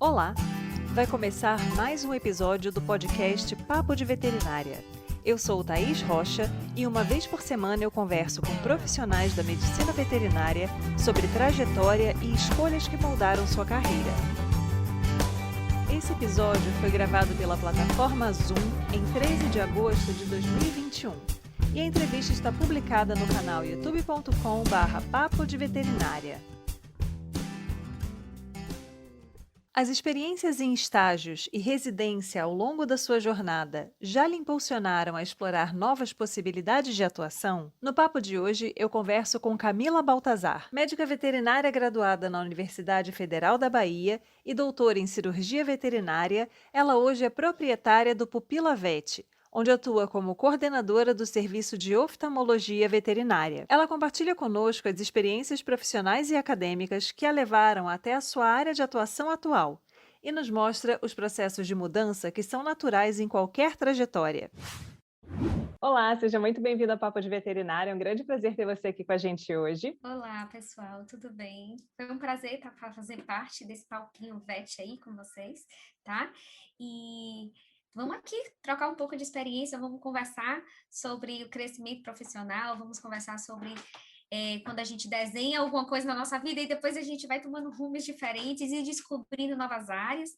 Olá! Vai começar mais um episódio do podcast Papo de Veterinária. Eu sou Thaís Rocha e uma vez por semana eu converso com profissionais da medicina veterinária sobre trajetória e escolhas que moldaram sua carreira. Esse episódio foi gravado pela plataforma Zoom em 13 de agosto de 2021 e a entrevista está publicada no canal youtube.com/papo de veterinária. As experiências em estágios e residência ao longo da sua jornada já lhe impulsionaram a explorar novas possibilidades de atuação? No papo de hoje, eu converso com Camila Baltazar, médica veterinária graduada na Universidade Federal da Bahia e doutora em cirurgia veterinária. Ela hoje é proprietária do Pupila Vet, onde atua como coordenadora do serviço de oftalmologia veterinária. Ela compartilha conosco as experiências profissionais e acadêmicas que a levaram até a sua área de atuação atual e nos mostra os processos de mudança que são naturais em qualquer trajetória. Olá, seja muito bem-vindo ao Papo de Veterinária. É um grande prazer ter você aqui com a gente hoje. Olá, pessoal, tudo bem? Foi um prazer fazer parte desse palquinho VET aí com vocês, tá? E vamos aqui trocar um pouco de experiência, vamos conversar sobre o crescimento profissional, vamos conversar sobre quando a gente desenha alguma coisa na nossa vida e depois a gente vai tomando rumos diferentes e descobrindo novas áreas.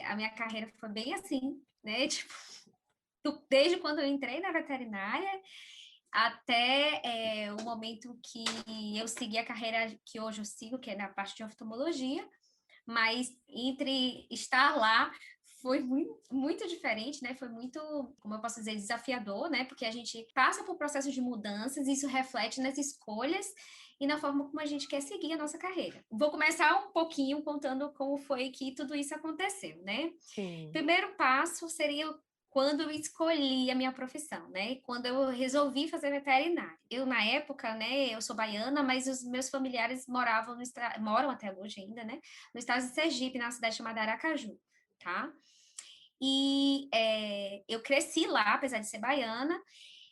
A minha carreira foi bem assim, né? Tipo, desde quando eu entrei na veterinária até o momento que eu segui a carreira que hoje eu sigo, que é na parte de oftalmologia, mas entre estar lá foi muito, muito diferente, né? Foi muito, como eu posso dizer, desafiador, né? Porque a gente passa por processos de mudanças e isso reflete nas escolhas e na forma como a gente quer seguir a nossa carreira. Vou começar um pouquinho contando como foi que tudo isso aconteceu, né? Sim. Primeiro passo seria quando eu escolhi a minha profissão, né? Quando eu resolvi fazer veterinária. Eu, na época, né, eu sou baiana, mas os meus familiares moram até hoje ainda, né? No estado de Sergipe, na cidade chamada Aracaju, tá? E eu cresci lá, apesar de ser baiana,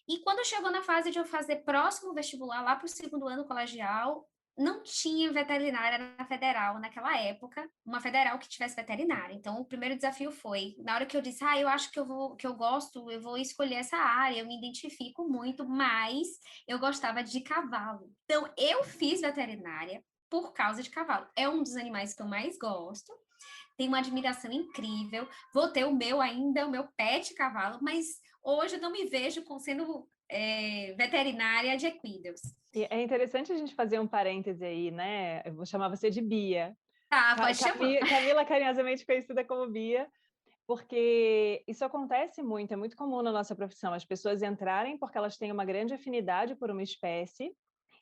e quando chegou na fase de eu fazer próximo vestibular, lá para o segundo ano colegial, não tinha veterinária na federal naquela época, uma federal que tivesse veterinária. Então, o primeiro desafio foi, na hora que eu disse, eu acho que eu gosto, eu vou escolher essa área, eu me identifico muito, mas eu gostava de cavalo. Então, eu fiz veterinária por causa de cavalo. É um dos animais que eu mais gosto, tenho uma admiração incrível, vou ter o meu ainda, o meu pet cavalo, mas hoje eu não me vejo sendo veterinária de equinos. E é interessante a gente fazer um parêntese aí, né? Eu vou chamar você de Bia. Tá, pode chamar. Camila, carinhosamente conhecida como Bia, porque isso acontece muito, é muito comum na nossa profissão, as pessoas entrarem porque elas têm uma grande afinidade por uma espécie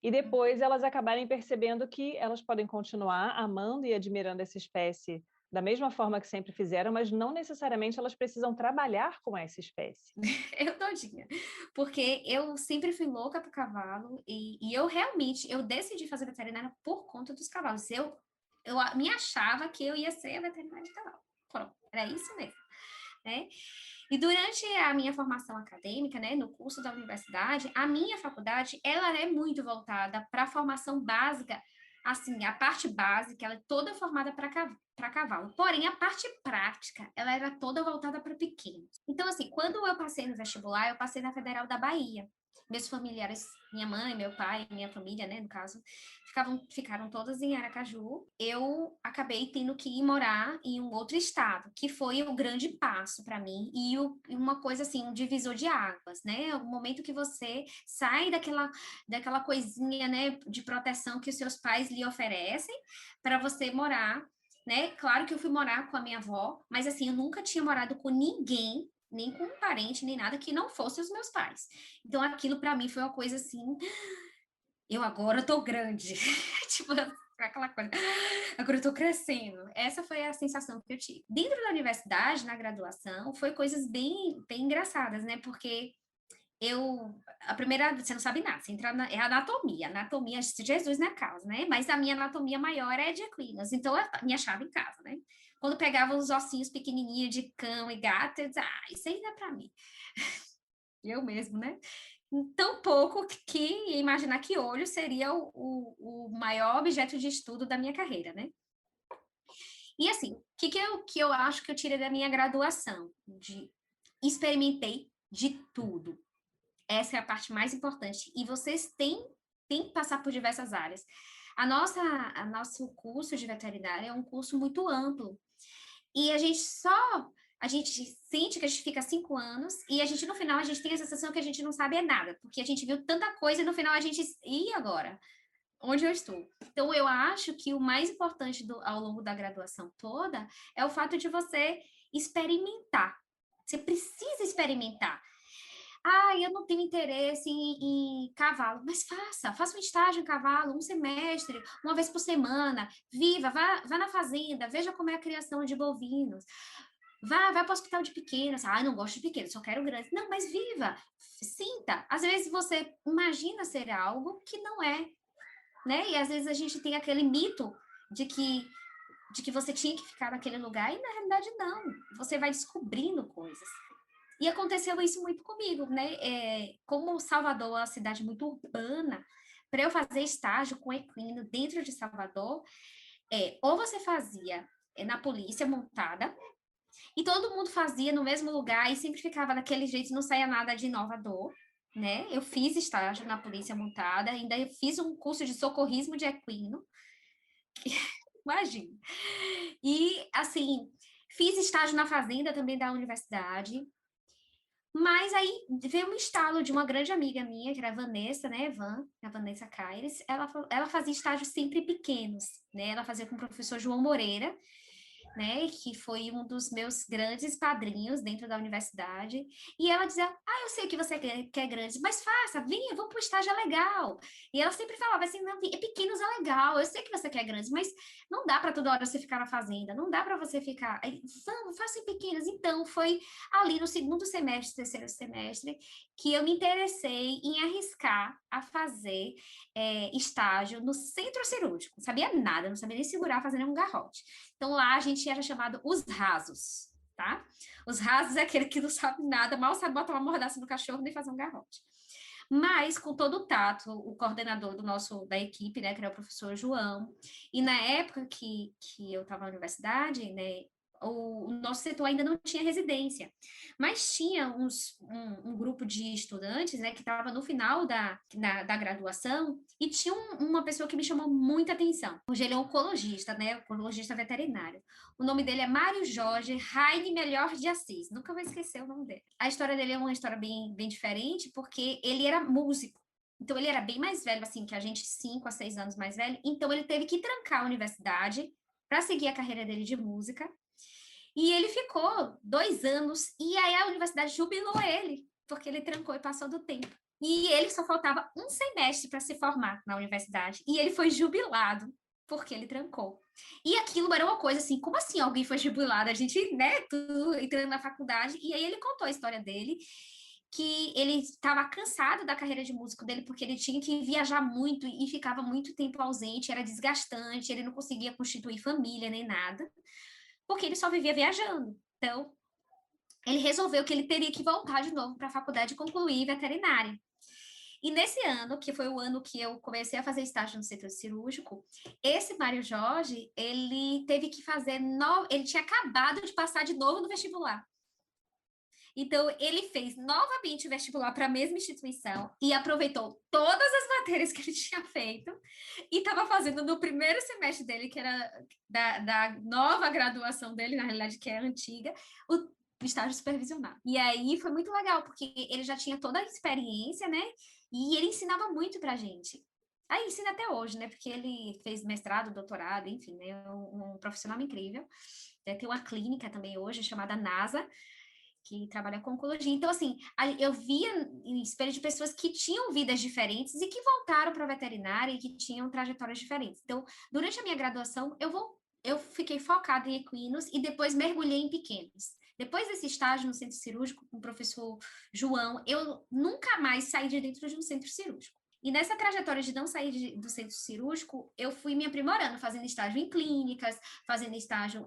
e depois elas acabarem percebendo que elas podem continuar amando e admirando essa espécie da mesma forma que sempre fizeram, mas não necessariamente elas precisam trabalhar com essa espécie. Eu todinha. Porque eu sempre fui louca pro cavalo e eu realmente, eu decidi fazer veterinária por conta dos cavalos. Eu me achava que eu ia ser a veterinária de cavalo. Pronto, era isso mesmo, né? E durante a minha formação acadêmica, né, no curso da universidade, a minha faculdade, ela é muito voltada para a formação básica, assim, a parte básica, ela é toda formada para cavalo. Porém, a parte prática, ela era toda voltada para pequenos. Então, assim, quando eu passei no vestibular, eu passei na Federal da Bahia. Meus familiares, minha mãe, meu pai, minha família, né, no caso, ficaram todas em Aracaju. Eu acabei tendo que ir morar em um outro estado, que foi o grande passo para mim e uma coisa assim, um divisor de águas, né? O momento que você sai daquela coisinha, né, de proteção que os seus pais lhe oferecem para você morar, né? Claro que eu fui morar com a minha avó, mas assim, eu nunca tinha morado com ninguém, nem com um parente, nem nada que não fosse os meus pais. Então aquilo para mim foi uma coisa assim, eu agora tô grande. Tipo, aquela coisa, agora eu tô crescendo. Essa foi a sensação que eu tive. Dentro da universidade, na graduação, foi coisas bem, bem engraçadas, né? Porque a primeira, você não sabe nada, você entra é anatomia, Jesus na causa, né? Mas a minha anatomia maior é de equinos, então eu me achava em casa, né? Quando pegava os ossinhos pequenininhos de cão e gato, eu dizia, isso aí não é pra mim. Eu mesmo, né? Tão pouco que ia imaginar que olho seria o maior objeto de estudo da minha carreira, né? E assim, o que eu acho que eu tirei da minha graduação? Experimentei de tudo. Essa é a parte mais importante. E vocês têm que passar por diversas áreas. Nosso curso de veterinária é um curso muito amplo. E a gente sente que a gente fica 5 anos e a gente, no final, a gente tem a sensação que a gente não sabe é nada, porque a gente viu tanta coisa e no final a gente, e agora? Onde eu estou? Então, eu acho que o mais importante ao longo da graduação toda é o fato de você experimentar. Você precisa experimentar. Ah, eu não tenho interesse em cavalo, mas faça um estágio em cavalo, um semestre, uma vez por semana, vá na fazenda, veja como é a criação de bovinos, vai para o hospital de pequenos, ah, não gosto de pequenos, só quero grandes, não, mas viva, sinta, às vezes você imagina ser algo que não é, né, e às vezes a gente tem aquele mito de que você tinha que ficar naquele lugar, e na realidade não, você vai descobrindo coisas. E aconteceu isso muito comigo, né? Como Salvador é uma cidade muito urbana, para eu fazer estágio com equino dentro de Salvador, ou você fazia na polícia montada, e todo mundo fazia no mesmo lugar e sempre ficava daquele jeito, não saía nada de inovador, né? Eu fiz estágio na polícia montada, ainda fiz um curso de socorrismo de equino, imagina. E, assim, fiz estágio na fazenda também da universidade. Mas aí veio um estalo de uma grande amiga minha, que era a Vanessa, né, a Vanessa Caires, ela fazia estágios sempre pequenos, né, ela fazia com o professor João Moreira, né, que foi um dos meus grandes padrinhos dentro da universidade, e ela dizia, eu sei que você quer grande, mas faça, venha, vamos para o estágio, é legal. E ela sempre falava assim, não, pequenos é legal, eu sei que você quer grandes, mas não dá para toda hora você ficar na fazenda, não dá para você ficar, vamos, faça em pequenas. Então, foi ali no segundo semestre, terceiro semestre, que eu me interessei em arriscar a fazer estágio no centro cirúrgico, não sabia nada, não sabia nem segurar fazendo um garrote. Então, lá a gente era chamado os rasos, tá? Os rasos é aquele que não sabe nada, mal sabe botar uma mordaça no cachorro nem fazer um garrote. Mas, com todo o tato, o coordenador da equipe, né, que era o professor João, e na época que eu estava na universidade, né, o nosso setor ainda não tinha residência, mas tinha um grupo de estudantes, né, que estava no final da graduação, e tinha uma pessoa que me chamou muita atenção. Hoje ele é oncologista, né, oncologista veterinário. O nome dele é Mário Jorge Raine Melhor de Assis. Nunca vou esquecer o nome dele. A história dele é uma história bem, bem diferente, porque ele era músico. Então, ele era bem mais velho, assim, que a gente, 5 a 6 anos mais velho. Então, ele teve que trancar a universidade para seguir a carreira dele de música. E ele ficou 2 anos, e aí a universidade jubilou ele, porque ele trancou e passou do tempo. E ele só faltava um semestre para se formar na universidade. E ele foi jubilado, porque ele trancou. E aquilo era uma coisa assim, como assim alguém foi jubilado? A gente, né, tudo entrando na faculdade. E aí ele contou a história dele, que ele estava cansado da carreira de músico dele, porque ele tinha que viajar muito e ficava muito tempo ausente, era desgastante, ele não conseguia constituir família nem nada, porque ele só vivia viajando. Então, ele resolveu que ele teria que voltar de novo para a faculdade e concluir veterinária. E nesse ano, que foi o ano que eu comecei a fazer estágio no setor cirúrgico, esse Mário Jorge, ele teve que fazer, ele tinha acabado de passar de novo no vestibular. Então, ele fez novamente o vestibular para a mesma instituição e aproveitou todas as matérias que ele tinha feito e estava fazendo no primeiro semestre dele, que era da nova graduação dele, na realidade, que é antiga, o estágio supervisionado. E aí foi muito legal, porque ele já tinha toda a experiência, né? E ele ensinava muito para a gente. Aí ensina até hoje, né? Porque ele fez mestrado, doutorado, enfim, né? Um profissional incrível. Tem uma clínica também hoje chamada NASA, que trabalha com oncologia. Então, assim, eu via em espelho de pessoas que tinham vidas diferentes e que voltaram para a veterinária e que tinham trajetórias diferentes. Então, durante a minha graduação, eu fiquei focada em equinos e depois mergulhei em pequenos. Depois desse estágio no centro cirúrgico com o professor João, eu nunca mais saí de dentro de um centro cirúrgico. E nessa trajetória de não sair do centro cirúrgico, eu fui me aprimorando, fazendo estágio em clínicas, fazendo estágio,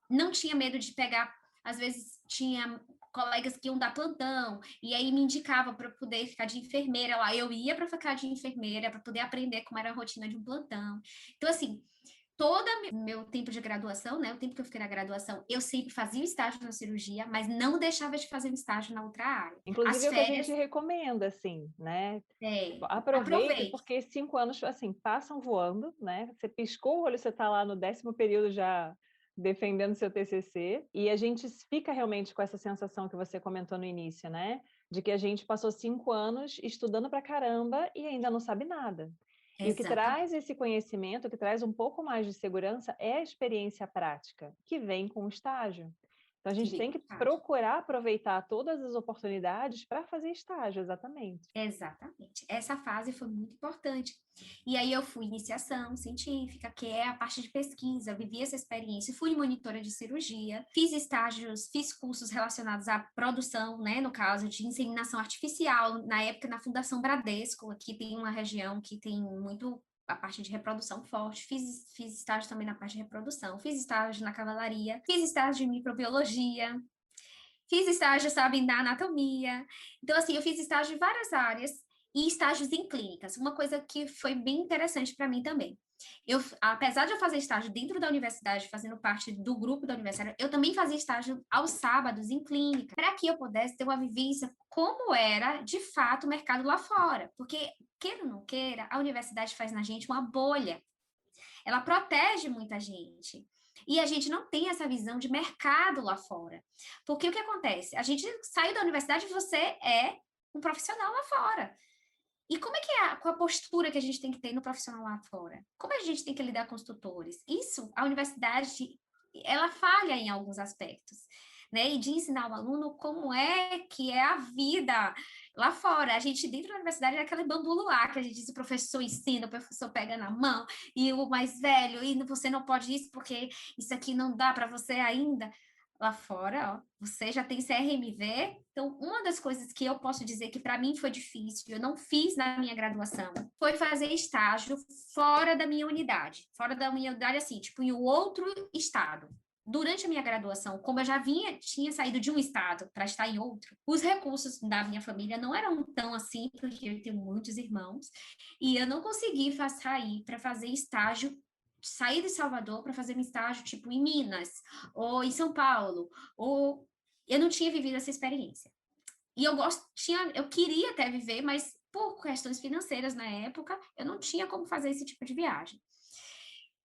não tinha medo de pegar, às vezes tinha colegas que iam dar plantão, e aí me indicavam para poder ficar de enfermeira lá. Eu ia para ficar de enfermeira, para poder aprender como era a rotina de um plantão. Então, assim, todo meu tempo de graduação, né? O tempo que eu fiquei na graduação, eu sempre fazia o estágio na cirurgia, mas não deixava de fazer um estágio na outra área. Inclusive As é o que a férias, gente recomenda, assim, né? Aproveite, aproveite. porque 5 anos, assim, passam voando, né? Você piscou o olho, você está lá no 10º período já defendendo seu TCC, e a gente fica realmente com essa sensação que você comentou no início, né? De que a gente passou 5 anos estudando pra caramba e ainda não sabe nada. E o que traz Exatamente. esse conhecimento, o que traz um pouco mais de segurança é a experiência prática, que vem com o estágio. Então, a Que gente bem tem que vontade. procurar aproveitar todas as oportunidades para fazer estágio, exatamente. Exatamente. Essa fase foi muito importante. E aí eu fui iniciação científica, que é a parte de pesquisa, vivi essa experiência, fui monitora de cirurgia, fiz estágios, fiz cursos relacionados à produção, né, no caso de inseminação artificial, na época na Fundação Bradesco, aqui tem uma região que tem muito a parte de reprodução forte, fiz estágio também na parte de reprodução, fiz estágio na cavalaria, fiz estágio de microbiologia, fiz estágio, sabe, na anatomia. Então, assim, eu fiz estágio em várias áreas e estágios em clínicas. Uma coisa que foi bem interessante para mim também. Apesar de eu fazer estágio dentro da universidade, fazendo parte do grupo da universidade, eu também fazia estágio aos sábados em clínica, para que eu pudesse ter uma vivência como era, de fato, o mercado lá fora. Porque, queira ou não queira, a universidade faz na gente uma bolha. Ela protege muita gente. E a gente não tem essa visão de mercado lá fora. Porque o que acontece? A gente sai da universidade e você é um profissional lá fora. E como é que é com a postura que a gente tem que ter no profissional lá fora? Como a gente tem que lidar com os tutores? Isso, a universidade, ela falha em alguns aspectos, né? E de ensinar o aluno como é que é a vida lá fora. A gente, dentro da universidade, é aquele bambu luar, que a gente diz, o professor ensina, o professor pega na mão, e o mais velho, e você não pode isso, porque isso aqui não dá para você ainda. Lá fora, ó, você já tem CRMV. Então, uma das coisas que eu posso dizer que para mim foi difícil, eu não fiz na minha graduação, foi fazer estágio fora da minha unidade. Fora da minha unidade, assim, tipo, em outro estado. Durante a minha graduação, como eu já tinha saído de um estado para estar em outro, os recursos da minha família não eram tão assim, porque eu tenho muitos irmãos, e eu não consegui sair para fazer estágio, sair de Salvador para fazer um estágio, tipo, em Minas, ou em São Paulo, ou eu não tinha vivido essa experiência. E eu queria até viver, mas por questões financeiras na época, eu não tinha como fazer esse tipo de viagem.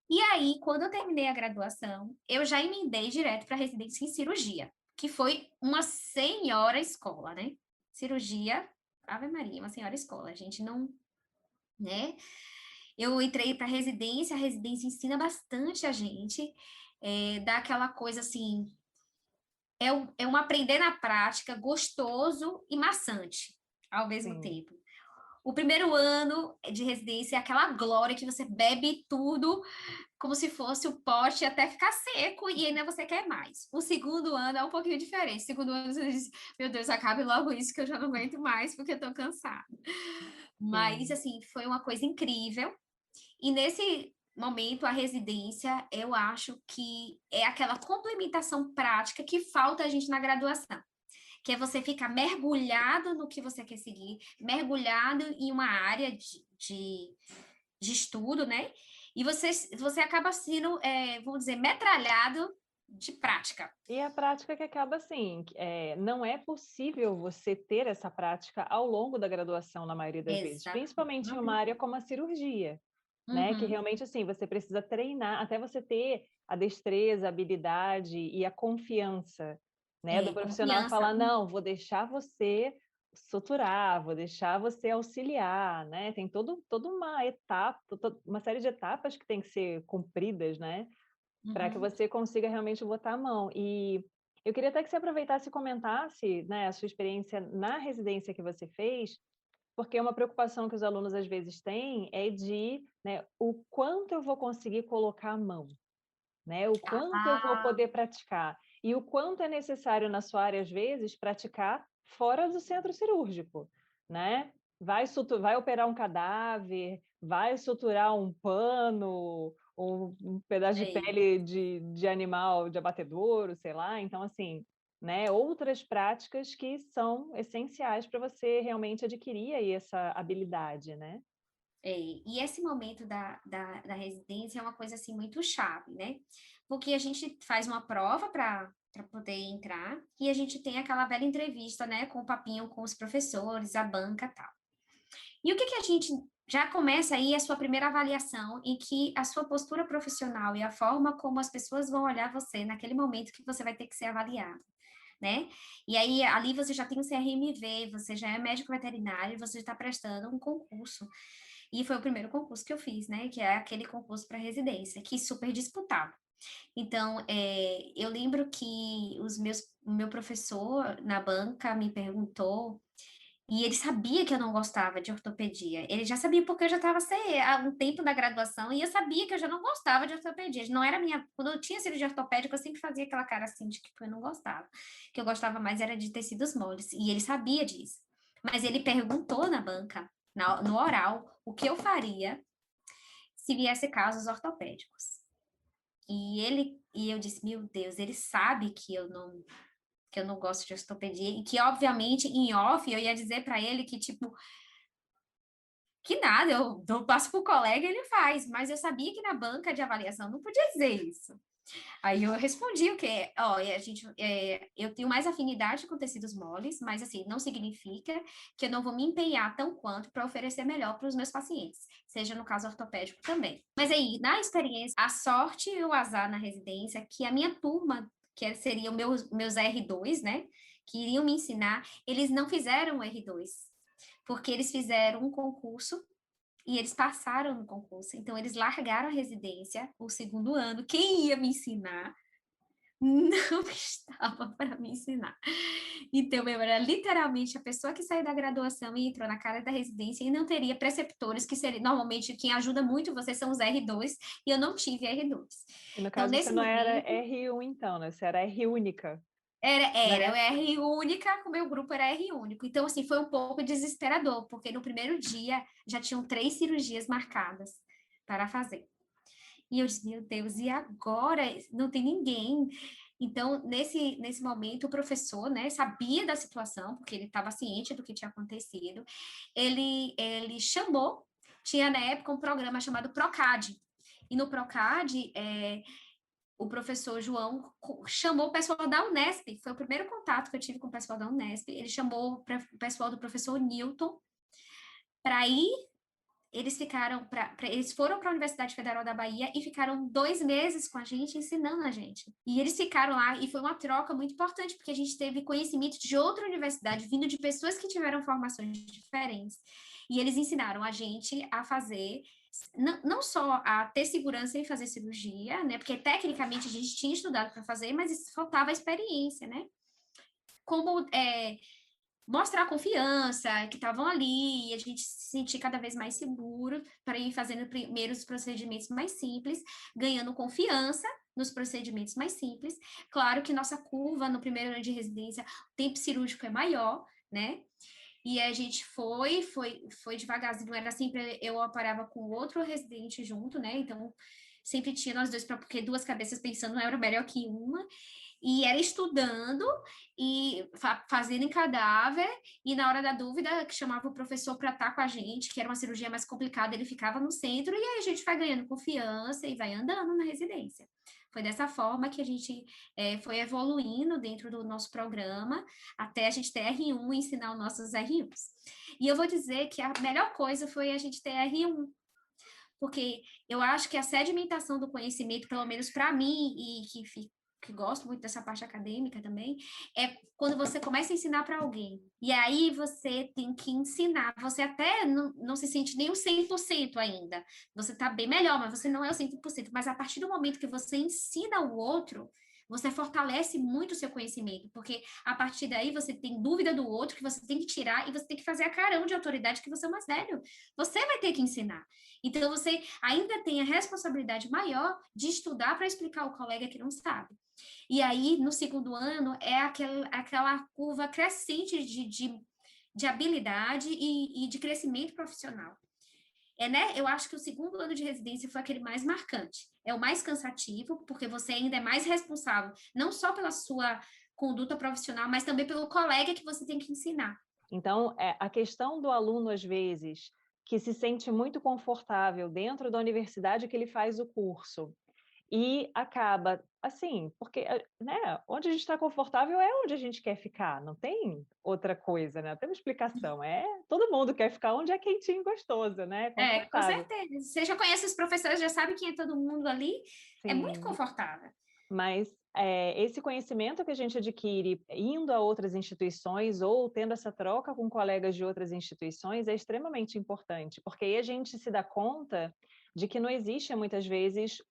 E aí, quando eu terminei a graduação, eu já emendei direto para residência em cirurgia, que foi uma senhora escola, né? Cirurgia, Ave Maria, uma senhora escola. A gente não, né? Eu entrei para a residência ensina bastante a gente, dá aquela coisa assim, é um aprender na prática gostoso e maçante ao mesmo Sim. tempo. O primeiro ano de residência é aquela glória que você bebe tudo como se fosse o pote até ficar seco e ainda você quer mais. O segundo ano é um pouquinho diferente. O segundo ano você diz, meu Deus, acabe logo isso que eu já não aguento mais porque eu tô cansada. Mas, Sim. assim, foi uma coisa incrível. E nesse momento, a residência, eu acho que é aquela complementação prática que falta a gente na graduação, que é você ficar mergulhado no que você quer seguir, mergulhado em uma área de estudo, né? E você acaba sendo, vamos dizer, metralhado de prática. E a prática que acaba assim, não é possível você ter essa prática ao longo da graduação, na maioria das vezes, Exatamente. principalmente em uma Uhum, área como a cirurgia, né? Que uhum. realmente assim, você precisa treinar até você ter a destreza, a habilidade e a confiança, né, do profissional Confiança. falar, não, vou deixar você suturar, vou deixar você auxiliar, né? Tem toda uma etapa, uma série de etapas que tem que ser cumpridas, né? Para que Uhum. você consiga realmente botar a mão. E eu queria até que você aproveitasse e comentasse, né, a sua experiência na residência que você fez, porque uma preocupação que os alunos às vezes têm é de, né, o quanto eu vou conseguir colocar a mão, né? O quanto eu vou Ah, poder praticar e o quanto é necessário na sua área às vezes praticar fora do centro cirúrgico, né? Vai operar um cadáver, vai suturar um pano, um pedaço de sei. pele de animal de abatedouro, sei lá. Então, assim, né, outras práticas que são essenciais para você realmente adquirir aí essa habilidade, né? E esse momento da residência é uma coisa assim muito chave, né? Porque a gente faz uma prova para poder entrar e a gente tem aquela velha entrevista, né, com o papinho com os professores, a banca, e tal. E o que que a gente já começa aí a sua primeira avaliação em que a sua postura profissional e a forma como as pessoas vão olhar você naquele momento que você vai ter que ser avaliado, né? E aí ali você já tem o CRMV, você já é médico veterinário, você está prestando um concurso. E foi o primeiro concurso que eu fiz, né? Que é aquele concurso para residência, que é super disputado. Então, eu lembro que o meu professor na banca me perguntou, e ele sabia que eu não gostava de ortopedia. Ele já sabia porque eu já estava há um tempo da graduação e eu sabia que eu já não gostava de ortopedia. Não era minha. Quando eu tinha cirurgia ortopédica, eu sempre fazia aquela cara assim de que eu não gostava. O que eu gostava mais era de tecidos moles. E ele sabia disso. Mas ele perguntou na banca, no oral, o que eu faria se viesse casos ortopédicos. E eu disse, meu Deus, ele sabe que eu não gosto de ortopedia e que obviamente em off eu ia dizer para ele que tipo que nada, eu passo pro colega e ele faz, mas eu sabia que na banca de avaliação não podia dizer isso. Aí eu respondi o quê? Ó, eu tenho mais afinidade com tecidos moles, mas assim, não significa que eu não vou me empenhar tão quanto para oferecer melhor para os meus pacientes, seja no caso ortopédico também. Mas aí, na experiência, a sorte e o azar na residência, que a minha turma, que seria meus R2, né, que iriam me ensinar, eles não fizeram o R2, porque eles fizeram um concurso e eles passaram no concurso, então eles largaram a residência, o segundo ano. Quem ia me ensinar não estava para me ensinar. Então, eu era literalmente a pessoa que saiu da graduação e entrou na cara da residência e não teria preceptores, que seria normalmente quem ajuda muito vocês são os R2, e eu não tive R2. E no Então, caso você nesse não era momento, R1 então, né, você era R única, era né? eu R única, o meu grupo era R único. Então, assim, foi um pouco desesperador, porque no primeiro dia já tinham 3 cirurgias marcadas para fazer. E eu disse, meu Deus, e agora? Não tem ninguém. Então, nesse momento, o professor, né, sabia da situação, porque ele estava ciente do que tinha acontecido. Ele chamou, tinha na época um programa chamado Procad. E no Procad, o professor João chamou o pessoal da Unesp, foi o primeiro contato que eu tive com o pessoal da Unesp. Ele chamou o pessoal do professor Newton para ir. Eles foram para a Universidade Federal da Bahia e ficaram 2 meses com a gente, ensinando a gente. E eles ficaram lá e foi uma troca muito importante, porque a gente teve conhecimento de outra universidade, vindo de pessoas que tiveram formações diferentes. E eles ensinaram a gente a fazer, não só a ter segurança em fazer cirurgia, né? Porque tecnicamente a gente tinha estudado para fazer, mas faltava experiência, né? Como mostrar confiança, que estavam ali, e a gente se sentir cada vez mais seguro para ir fazendo primeiros procedimentos mais simples, ganhando confiança nos procedimentos mais simples. Claro que nossa curva no primeiro ano de residência, o tempo cirúrgico é maior, né? E a gente foi devagarzinho, era sempre eu operava com outro residente junto, né? Então sempre tinha nós dois, porque duas cabeças pensando não era melhor que uma, e era estudando e fazendo em cadáver, e na hora da dúvida, que chamava o professor para estar com a gente, que era uma cirurgia mais complicada, ele ficava no centro, e aí a gente vai ganhando confiança e vai andando na residência. Foi dessa forma que a gente foi evoluindo dentro do nosso programa, até a gente ter R1 e ensinar os nossos R1s. E eu vou dizer que a melhor coisa foi a gente ter R1, porque eu acho que a sedimentação do conhecimento, pelo menos para mim, e que gosto muito dessa parte acadêmica também, é quando você começa a ensinar para alguém. E aí você tem que ensinar. Você até não se sente nem o 100% ainda. Você está bem melhor, mas você não é o 100%. Mas a partir do momento que você ensina o outro, você fortalece muito o seu conhecimento, porque a partir daí você tem dúvida do outro que você tem que tirar e você tem que fazer a carão de autoridade que você é o mais velho. Você vai ter que ensinar. Então, você ainda tem a responsabilidade maior de estudar para explicar ao colega que não sabe. E aí, no segundo ano, é aquela curva crescente de habilidade e de crescimento profissional. Né? Eu acho que o segundo ano de residência foi aquele mais marcante. É o mais cansativo, porque você ainda é mais responsável, não só pela sua conduta profissional, mas também pelo colega que você tem que ensinar. Então, a questão do aluno, às vezes, que se sente muito confortável dentro da universidade que ele faz o curso. E acaba assim, porque, né, onde a gente está confortável é onde a gente quer ficar, não tem outra coisa, né, não tem uma explicação, todo mundo quer ficar onde é quentinho e gostoso, né, Com confortável. certeza. Você já conhece os professores, já sabe quem é todo mundo ali, é muito Sim. confortável. Mas, esse conhecimento que a gente adquire indo a outras instituições ou tendo essa troca com colegas de outras instituições é extremamente importante, porque aí a gente se dá conta de que não existe muitas vezes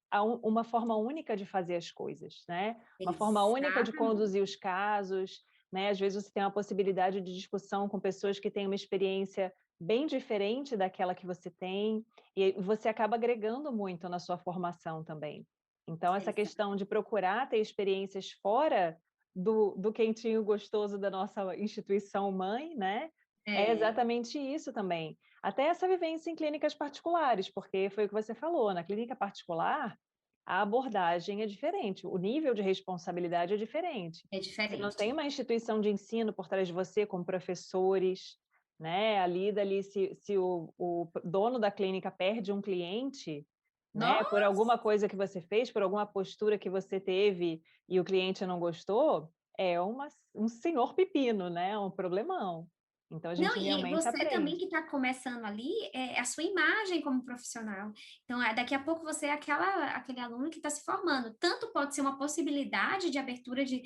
uma forma única de fazer as coisas, né, uma forma única de Exatamente. conduzir os casos, né, às vezes você tem uma possibilidade de discussão com pessoas que têm uma experiência bem diferente daquela que você tem, e você acaba agregando muito na sua formação também. Então, essa Exa questão de procurar ter experiências fora do quentinho gostoso da nossa instituição mãe, né, é é, exatamente isso também. Até essa vivência em clínicas particulares, porque foi o que você falou, na clínica particular, a abordagem é diferente, o nível de responsabilidade é diferente. é Você não tem diferente. uma instituição de ensino por trás de você com professores, né, ali dali se o dono da clínica perde um cliente, né, por alguma Nossa! coisa que você fez, por alguma postura que você teve e o cliente não gostou, é um senhor pepino, né, um problemão. Então a Não, gente e realmente você também aprende. que está começando ali, é a sua imagem como profissional. Então, daqui a pouco você é aquele aluno que está se formando. Tanto pode ser uma possibilidade de abertura de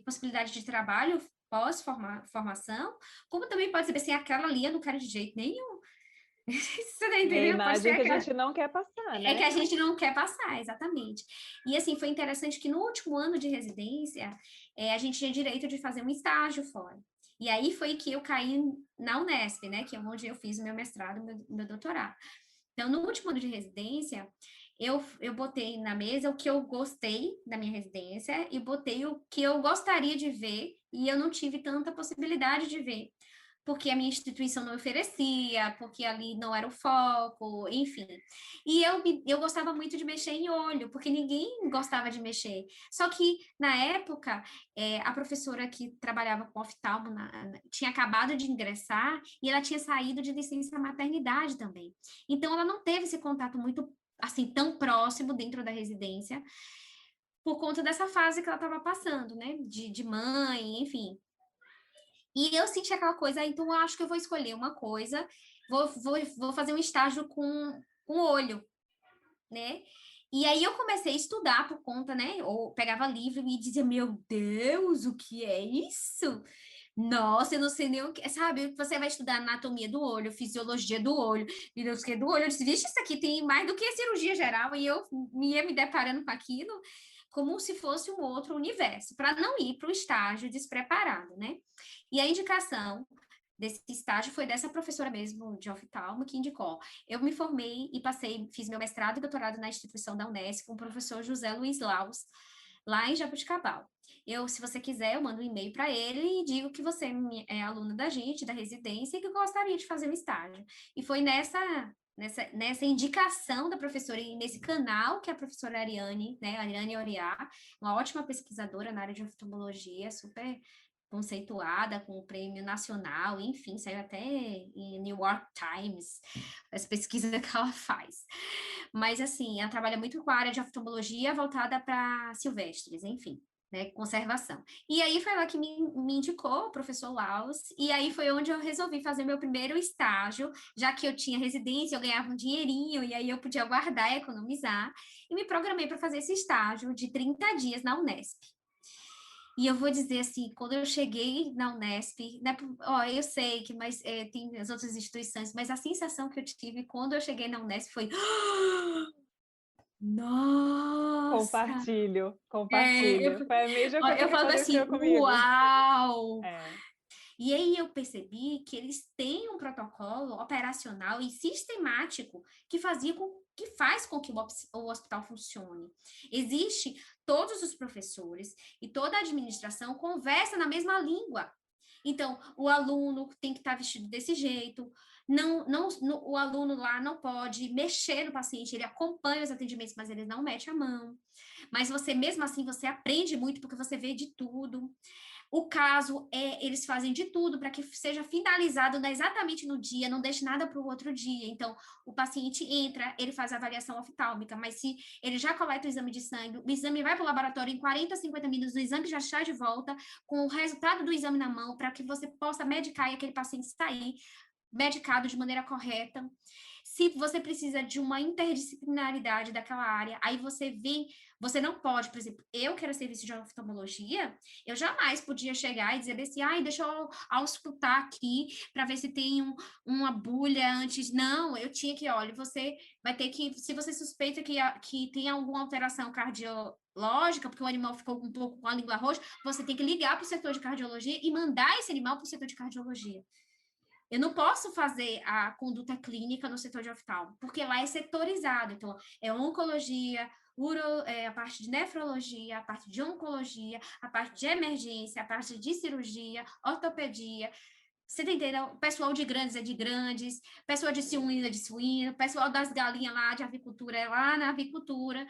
possibilidade de trabalho pós-formação, como também pode ser assim, aquela ali eu não quero de jeito nenhum. Você está É a entendendo? Pode ser imagem que a aquela. gente não quer passar, É que né. a gente não quer passar, exatamente. E assim, foi interessante que no último ano de residência, a gente tinha direito de fazer um estágio fora. E aí foi que eu caí na Unesp, né? Que é onde eu fiz o meu mestrado, meu doutorado. Então, no último ano de residência, eu botei na mesa o que eu gostei da minha residência e botei o que eu gostaria de ver, e eu não tive tanta possibilidade de ver porque a minha instituição não oferecia, porque ali não era o foco, enfim. E eu gostava muito de mexer em olho, porque ninguém gostava de mexer. Só que, na época, a professora que trabalhava com oftalmo tinha acabado de ingressar e ela tinha saído de licença maternidade também. Então, ela não teve esse contato muito, assim, tão próximo dentro da residência, por conta dessa fase que ela estava passando, né? De mãe, enfim. E eu senti aquela coisa, então eu acho que eu vou escolher uma coisa, vou fazer um estágio com olho, né? E aí eu comecei a estudar por conta, né? Ou pegava livro e dizia, meu Deus, o que é isso? Nossa, eu não sei nem o que, sabe? Você vai estudar anatomia do olho, fisiologia do olho, e não sei o que do olho. Eu disse, vixe, isso aqui tem mais do que cirurgia geral, e eu ia me deparando com aquilo como se fosse um outro universo, para não ir para o estágio despreparado, né? E a indicação desse estágio foi dessa professora mesmo de oftalmo que indicou. Eu me formei e fiz meu mestrado e doutorado na instituição da Unesp com o professor José Luiz Laus, lá em Jabuticabal. Se você quiser, eu mando um e-mail para ele e digo que você é aluna da gente, da residência, e que gostaria de fazer um estágio. E foi nessa indicação da professora e nesse canal que a professora Ariane, né, Ariane Oriá, uma ótima pesquisadora na área de oftalmologia, super conceituada, com o prêmio nacional, enfim, saiu até em New York Times, essa pesquisa que ela faz. Mas, assim, ela trabalha muito com a área de oftalmologia voltada para silvestres, enfim, né, conservação. E aí foi ela que me indicou, o professor Laus, e aí foi onde eu resolvi fazer meu primeiro estágio, já que eu tinha residência, eu ganhava um dinheirinho, e aí eu podia guardar e economizar, e me programei para fazer esse estágio de 30 dias na Unesp. E eu vou dizer assim, quando eu cheguei na Unesp, né, ó, eu sei que tem as outras instituições, mas a sensação que eu tive quando eu cheguei na Unesp foi: nossa! Compartilho, É, compartilho. Foi a mesma coisa eu que falo assim, aconteceu comigo. uau! É. E aí eu percebi que eles têm um protocolo operacional e sistemático que faz com que o hospital funcione. Existe todos os professores e toda a administração conversa na mesma língua. Então, o aluno tem que estar vestido desse jeito, O aluno lá não pode mexer no paciente, ele acompanha os atendimentos, mas ele não mete a mão. Mas você, mesmo assim, você aprende muito porque você vê de tudo. O caso eles fazem de tudo para que seja finalizado exatamente no dia, não deixe nada para o outro dia. Então, o paciente entra, ele faz a avaliação oftálmica, mas se ele já coleta o exame de sangue, o exame vai para o laboratório em 40, 50 minutos, o exame já está de volta, com o resultado do exame na mão, para que você possa medicar e aquele paciente sair medicado de maneira correta. Se você precisa de uma interdisciplinaridade daquela área, aí você não pode, por exemplo, eu que era serviço de oftalmologia, eu jamais podia chegar e dizer assim, deixa eu auscultar aqui para ver se tem uma bulha antes. Não, eu tinha que, olha, você vai ter que, se você suspeita que tem alguma alteração cardiológica, porque o animal ficou um pouco com a língua roxa, você tem que ligar para o setor de cardiologia e mandar esse animal para o setor de cardiologia. Eu não posso fazer a conduta clínica no setor de oftalmo, porque lá é setorizado. Então, é oncologia, a parte de nefrologia, a parte de oncologia, a parte de emergência, a parte de cirurgia, ortopedia. Você tá entendendo? O pessoal de grandes é de grandes, pessoal de suíno é de suíno, pessoal das galinhas lá de avicultura é lá na avicultura,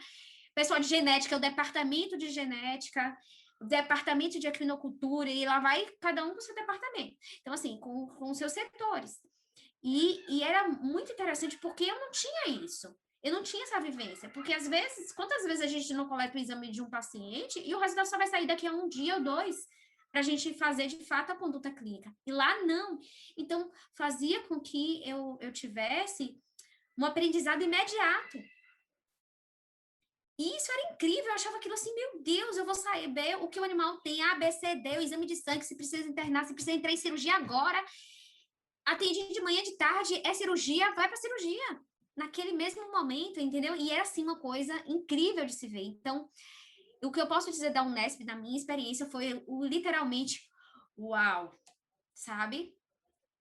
pessoal de genética é o departamento de genética, departamento de equinocultura, e lá vai cada um com o seu departamento. Então, assim, com os seus setores. E era muito interessante porque eu não tinha isso. Eu não tinha essa vivência, porque às vezes, quantas vezes a gente não coleta o exame de um paciente e o resultado só vai sair daqui a um dia ou dois para a gente fazer de fato a conduta clínica. E lá não. Então, fazia com que eu tivesse um aprendizado imediato. E isso era incrível, eu achava aquilo assim, meu Deus, eu vou saber o que o animal tem, A, B, C, D, o exame de sangue, se precisa internar, se precisa entrar em cirurgia agora. Atendi de manhã, de tarde, é cirurgia, vai para cirurgia. Naquele mesmo momento, entendeu? E era assim uma coisa incrível de se ver. Então, o que eu posso dizer da Unesp, na minha experiência, foi literalmente uau, sabe?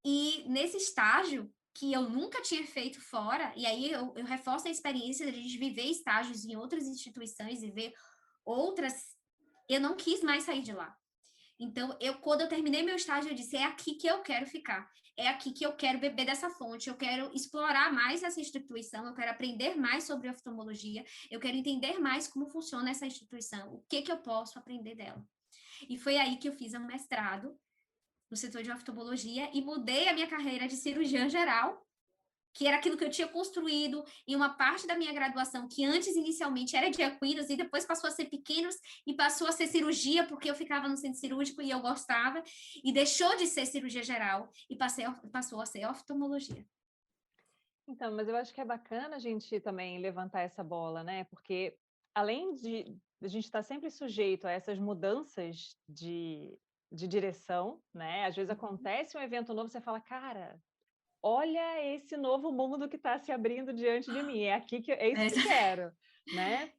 E nesse estágio, que eu nunca tinha feito fora, e aí eu reforço a experiência de a gente viver estágios em outras instituições e ver outras, eu não quis mais sair de lá. Então, quando eu terminei meu estágio, eu disse, é aqui que eu quero ficar, é aqui que eu quero beber dessa fonte, eu quero explorar mais essa instituição, eu quero aprender mais sobre oftalmologia, eu quero entender mais como funciona essa instituição, o que eu posso aprender dela. E foi aí que eu fiz um mestrado no setor de oftalmologia e mudei a minha carreira de cirurgiã geral, que era aquilo que eu tinha construído em uma parte da minha graduação, que antes inicialmente era de equinos e depois passou a ser pequenos e passou a ser cirurgia, porque eu ficava no centro cirúrgico e eu gostava, e deixou de ser cirurgia geral e passou a ser oftalmologia. Então, mas eu acho que é bacana a gente também levantar essa bola, né? Porque além de a gente estar sempre sujeito a essas mudanças de direção, né? Às vezes acontece um evento novo, você fala, cara, olha esse novo mundo que está se abrindo diante de mim, é isso que eu quero, né?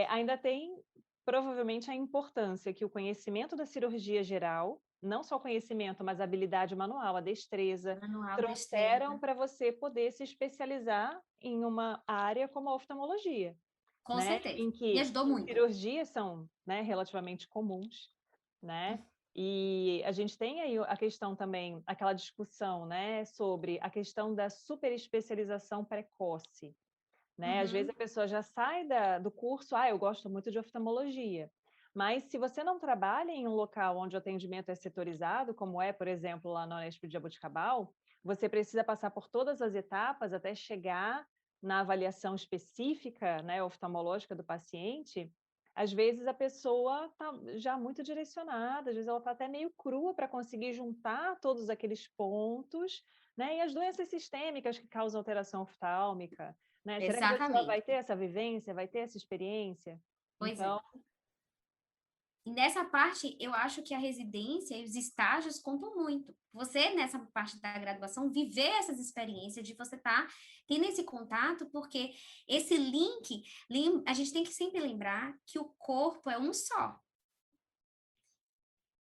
Ainda tem provavelmente a importância que o conhecimento da cirurgia geral, não só o conhecimento, mas a habilidade manual, a destreza, Manual, trouxeram destreza. para você poder se especializar em uma área como a oftalmologia, Com né? certeza. Em Me que ajudou muito. cirurgias são, né, relativamente comuns, né? E a gente tem aí a questão também, aquela discussão, né, sobre a questão da superespecialização precoce, né? Às vezes a pessoa já sai do curso, eu gosto muito de oftalmologia, mas se você não trabalha em um local onde o atendimento é setorizado, como é, por exemplo, lá na Unesp de Jaboticabal, você precisa passar por todas as etapas até chegar na avaliação específica, né, oftalmológica do paciente. Às vezes a pessoa está já muito direcionada, às vezes ela está até meio crua para conseguir juntar todos aqueles pontos, né? E as doenças sistêmicas que causam alteração oftálmica, né? Será que a pessoa vai Exatamente. ter essa vivência, vai ter essa experiência? Pois é. Então, E nessa parte, eu acho que a residência e os estágios contam muito. Você, nessa parte da graduação, viver essas experiências de você estar tendo esse contato, porque esse link, a gente tem que sempre lembrar que o corpo é um só.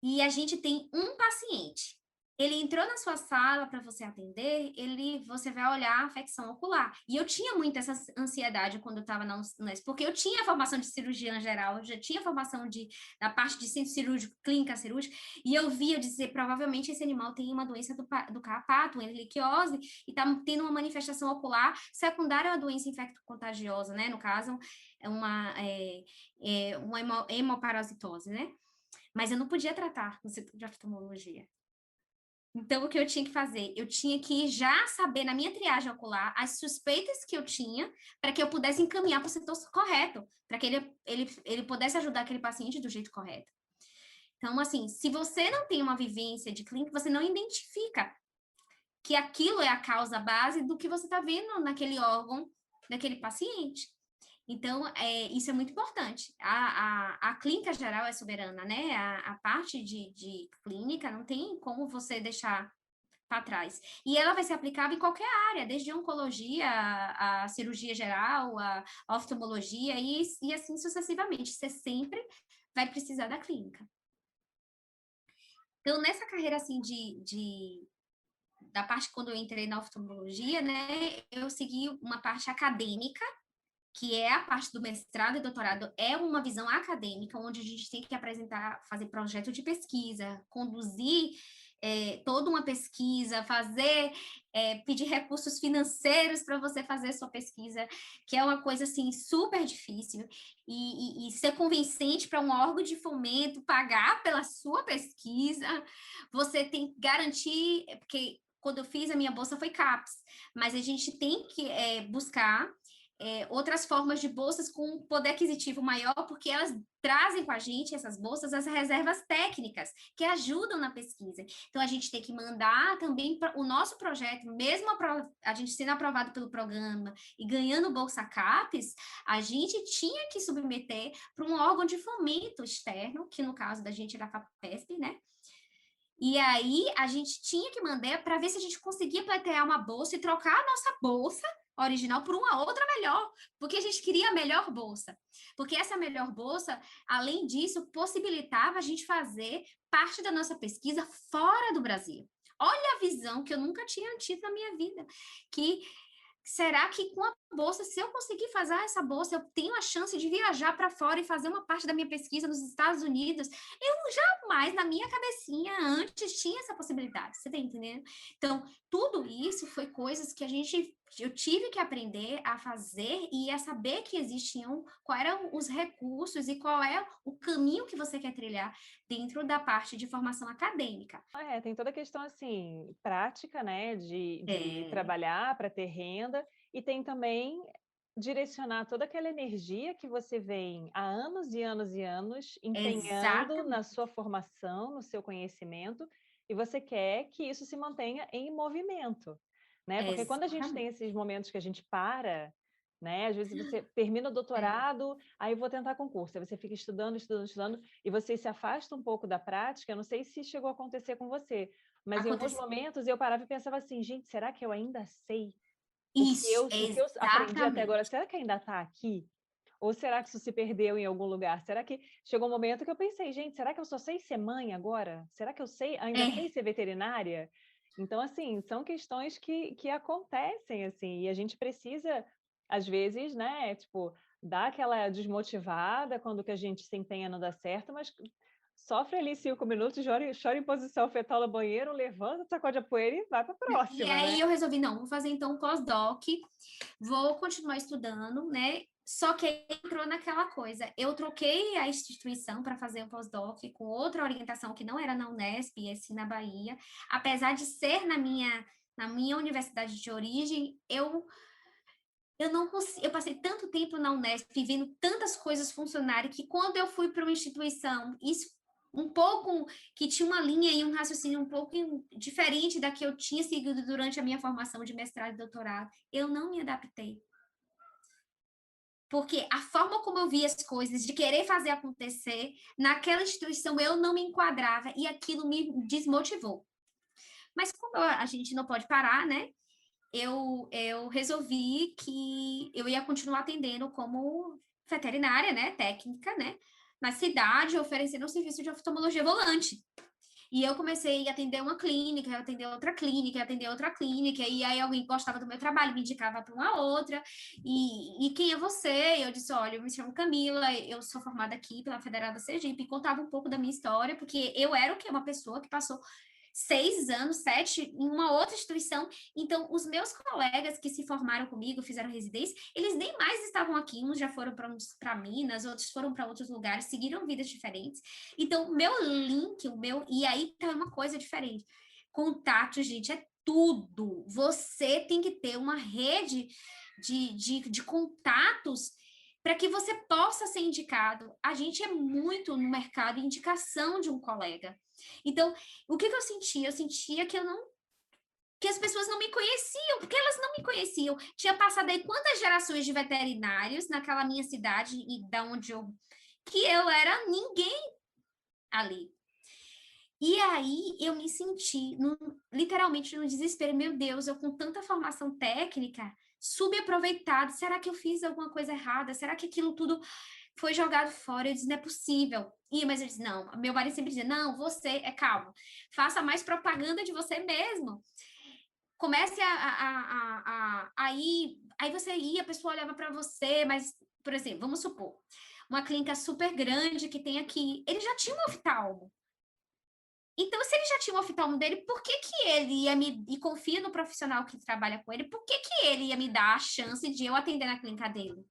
E a gente tem um paciente. ele entrou na sua sala para você atender, você vai olhar a afecção ocular. E eu tinha muito essa ansiedade quando eu estava na Unesp, porque eu tinha formação de cirurgia geral, eu já tinha formação da parte de centro cirúrgico, clínica cirúrgica, e eu via dizer, provavelmente esse animal tem uma doença do carrapato, uma erliquiose, e está tendo uma manifestação ocular secundária a uma doença infecto-contagiosa, né? No caso, uma hemoparasitose, né? Mas eu não podia tratar no setor de oftalmologia. Então, o que eu tinha que fazer? Eu tinha que já saber, na minha triagem ocular, as suspeitas que eu tinha, para que eu pudesse encaminhar para o setor correto, para que ele pudesse ajudar aquele paciente do jeito correto. Então, assim, se você não tem uma vivência de clínica, você não identifica que aquilo é a causa base do que você está vendo naquele órgão daquele paciente. Então, isso é muito importante. A clínica geral é soberana, né? A parte de clínica não tem como você deixar para trás. E ela vai ser aplicável em qualquer área, desde oncologia, a cirurgia geral, a oftalmologia e assim sucessivamente. Você sempre vai precisar da clínica. Então, nessa carreira assim da parte quando eu entrei na oftalmologia, né, eu segui uma parte acadêmica, que é a parte do mestrado e doutorado, é uma visão acadêmica, onde a gente tem que apresentar, fazer projeto de pesquisa, conduzir toda uma pesquisa, pedir recursos financeiros para você fazer sua pesquisa, que é uma coisa, assim, super difícil, e ser convincente para um órgão de fomento pagar pela sua pesquisa, você tem que garantir, porque quando eu fiz a minha bolsa foi CAPES, mas a gente tem que buscar outras formas de bolsas com poder aquisitivo maior, porque elas trazem com a gente, essas bolsas, as reservas técnicas, que ajudam na pesquisa. Então, a gente tem que mandar também o nosso projeto, mesmo a gente sendo aprovado pelo programa e ganhando Bolsa CAPES, a gente tinha que submeter para um órgão de fomento externo, que no caso da gente era a FAPESP, né? E aí, a gente tinha que mandar para ver se a gente conseguia pleitear uma bolsa e trocar a nossa bolsa original por uma outra melhor, porque a gente queria a melhor bolsa. Porque essa melhor bolsa, além disso, possibilitava a gente fazer parte da nossa pesquisa fora do Brasil. Olha a visão que eu nunca tinha tido na minha vida, que será que com a bolsa, se eu conseguir fazer essa bolsa, eu tenho a chance de viajar para fora e fazer uma parte da minha pesquisa nos Estados Unidos? Eu jamais, na minha cabecinha, antes tinha essa possibilidade, você está entendendo? Então, tudo isso foi coisas que eu tive que aprender a fazer e a saber que existiam, quais eram os recursos e qual é o caminho que você quer trilhar dentro da parte de formação acadêmica. Tem toda a questão, assim, prática, né, de trabalhar para ter renda, e tem também direcionar toda aquela energia que você vem há anos e anos e anos empenhando na Exatamente. sua formação, no seu conhecimento, e você quer que isso se mantenha em movimento, né? Porque quando a gente tem Exatamente. esses momentos que a gente para, né, às vezes você termina o É, doutorado, aí vou tentar concurso, aí você fica estudando, estudando, estudando, e você se afasta um pouco da prática. Eu não sei se chegou a acontecer com você, mas em alguns aconteceu. momentos eu parava e pensava assim: "Gente, será que eu ainda sei Isso, o que eu aprendi até agora? exatamente. Será que ainda está aqui? Ou será que isso se perdeu em algum lugar? Será que" chegou um momento que eu pensei: "Gente, será que eu só sei ser mãe agora? Será que eu ainda sei É, ser veterinária?". Então, assim, são questões que acontecem, assim, e a gente precisa, às vezes, né, tipo, dar aquela desmotivada quando o que a gente se empenha não dá certo, mas sofre ali 5 minutos, chora em posição fetal no banheiro, levanta, sacode a poeira e vai para a e próxima, aí né. eu resolvi, não, vou fazer então um pós-doc, vou continuar estudando, né? Só que aí entrou naquela coisa. Eu troquei a instituição para fazer um pós-doc com outra orientação que não era na Unesp, e sim na Bahia. Apesar de ser na minha universidade de origem, eu não consigo, eu passei tanto tempo na Unesp vendo tantas coisas funcionarem que quando eu fui para uma instituição, isso um pouco que tinha uma linha e um raciocínio um pouco diferente da que eu tinha seguido durante a minha formação de mestrado e doutorado, eu não me adaptei. Porque a forma como eu via as coisas, de querer fazer acontecer, naquela instituição eu não me enquadrava e aquilo me desmotivou. Mas como a gente não pode parar, né? Eu resolvi que eu ia continuar atendendo como veterinária, né, técnica, né, na cidade, oferecendo um serviço de oftalmologia volante. E eu comecei a atender uma clínica, atender outra clínica, atender outra clínica, e aí alguém gostava do meu trabalho, me indicava para uma outra, e quem é você? Eu disse, olha, eu me chamo Camila, eu sou formada aqui pela Federal da Sergipe, e contava um pouco da minha história, porque eu era o quê? Uma pessoa que passou 6 anos, 7, em uma outra instituição. Então, os meus colegas que se formaram comigo, fizeram residência, eles nem mais estavam aqui. Uns já foram para Minas, outros foram para outros lugares, seguiram vidas diferentes. Então, meu link, o meu. E aí tá uma coisa diferente. Contato, gente, é tudo. Você tem que ter uma rede de contatos para que você possa ser indicado. A gente é muito no mercado indicação de um colega. Então, o que eu sentia? Eu sentia que eu não que as pessoas não me conheciam, porque elas não me conheciam. Tinha passado aí quantas gerações de veterinários naquela minha cidade e da onde que eu era ninguém ali. E aí eu me senti literalmente no desespero, meu Deus, eu com tanta formação técnica, subaproveitado, será que eu fiz alguma coisa errada? Será que aquilo tudo foi jogado fora? Eu disse, não é possível. Mas eu disse, não, meu marido sempre dizia, não, você, calma, faça mais propaganda de você mesmo. Comece aí você ia, a pessoa olhava para você, mas, por exemplo, vamos supor, uma clínica super grande que tem aqui, ele já tinha um oftalmo. Então, se ele já tinha um oftalmo dele, por que que ele ia e confia no profissional que trabalha com ele, por que que ele ia me dar a chance de eu atender na clínica dele?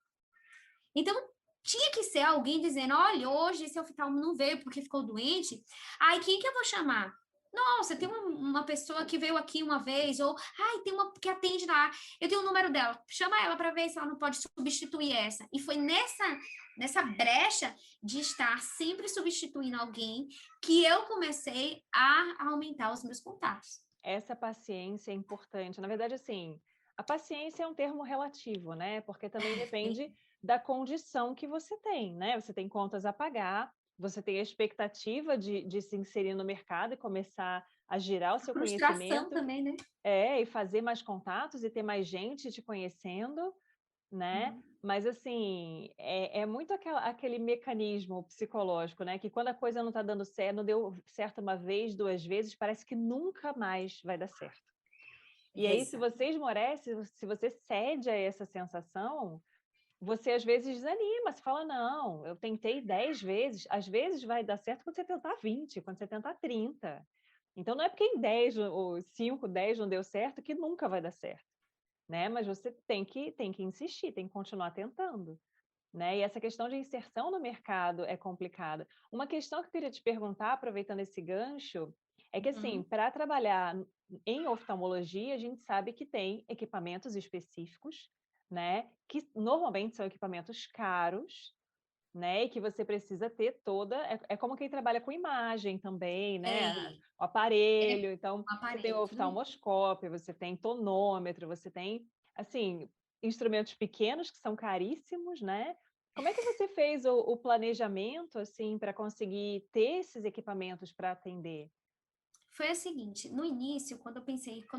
Então, tinha que ser alguém dizendo, olha, hoje esse oftalmo não veio porque ficou doente, aí quem que eu vou chamar? Nossa, tem uma pessoa que veio aqui uma vez, ou, tem uma que atende lá, eu tenho o número dela, chama ela para ver se ela não pode substituir essa. E foi nessa brecha de estar sempre substituindo alguém que eu comecei a aumentar os meus contatos. Essa paciência é importante. Na verdade, assim, a paciência é um termo relativo, né? Porque também depende da condição que você tem, né? Você tem contas a pagar, você tem a expectativa de se inserir no mercado e começar a girar o seu Frustração conhecimento, também, né? e fazer mais contatos e ter mais gente te conhecendo, né? Uhum. Mas, assim, é muito aquele mecanismo psicológico, né? Que quando a coisa não está dando certo, não deu certo uma vez, 2 vezes, parece que nunca mais vai dar certo. E aí, se Exato. você esmorece, se você cede a essa sensação, você às vezes desanima, você fala, não, eu tentei 10 vezes, às vezes vai dar certo quando você tentar 20, quando você tentar 30. Então, não é porque em 10 ou 5, 10 não deu certo que nunca vai dar certo, né? Mas você tem que insistir, tem que continuar tentando, né? E essa questão de inserção no mercado é complicada. Uma questão que eu queria te perguntar, aproveitando esse gancho, é que, assim, Uhum. para trabalhar em oftalmologia, a gente sabe que tem equipamentos específicos, né? Que normalmente são equipamentos caros, né? E que você precisa ter toda. É como quem trabalha com imagem também, né? É, O aparelho. Então, um você tem aparelho, o tudo isso. oftalmoscópio, você tem tonômetro, você tem, assim, instrumentos pequenos que são caríssimos, né? Como é que você fez o planejamento, assim, para conseguir ter esses equipamentos para atender? Foi o seguinte, no início, quando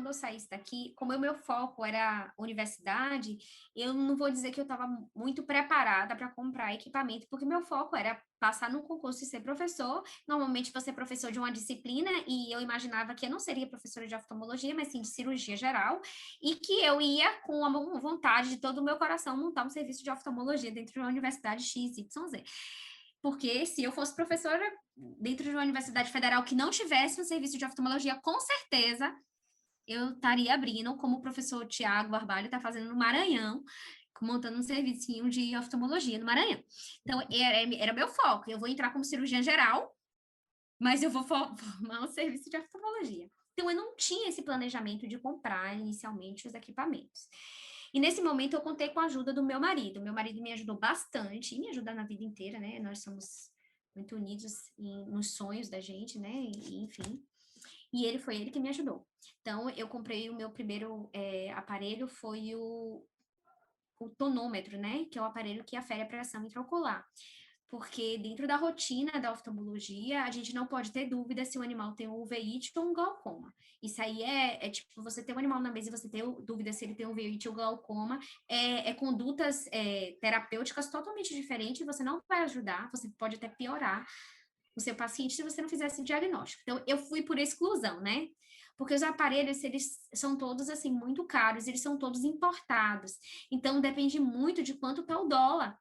eu saísse daqui, como o meu foco era universidade, eu não vou dizer que eu estava muito preparada para comprar equipamento, porque meu foco era passar no concurso e ser professor. Normalmente você é professor de uma disciplina, e eu imaginava que eu não seria professora de oftalmologia, mas sim de cirurgia geral, e que eu ia com a vontade de todo o meu coração montar um serviço de oftalmologia dentro de uma universidade XYZ. Porque se eu fosse professora dentro de uma universidade federal que não tivesse um serviço de oftalmologia, com certeza eu estaria abrindo, como o professor Tiago Barbalho está fazendo no Maranhão, montando um servicinho de oftalmologia no Maranhão. Então, era meu foco. Eu vou entrar como cirurgiã geral, mas eu vou formar um serviço de oftalmologia. Então, eu não tinha esse planejamento de comprar inicialmente os equipamentos. E nesse momento eu contei com a ajuda do meu marido. Meu marido me ajudou bastante, e me ajuda na vida inteira, né? Nós somos muito unidos nos sonhos da gente, né? Enfim. E foi ele que me ajudou. Então, eu comprei o meu primeiro aparelho, foi o tonômetro, né? Que é o aparelho que afere a pressão intraocular. Porque dentro da rotina da oftalmologia, a gente não pode ter dúvida se o animal tem um uveíte ou um glaucoma. Isso aí tipo, você ter um animal na mesa e você ter dúvida se ele tem um uveíte ou glaucoma, condutas terapêuticas totalmente diferentes, você não vai ajudar, você pode até piorar o seu paciente se você não fizesse o diagnóstico. Então, eu fui por exclusão, né? Porque os aparelhos, eles são todos, assim, muito caros, eles são todos importados. Então, depende muito de quanto está o dólar.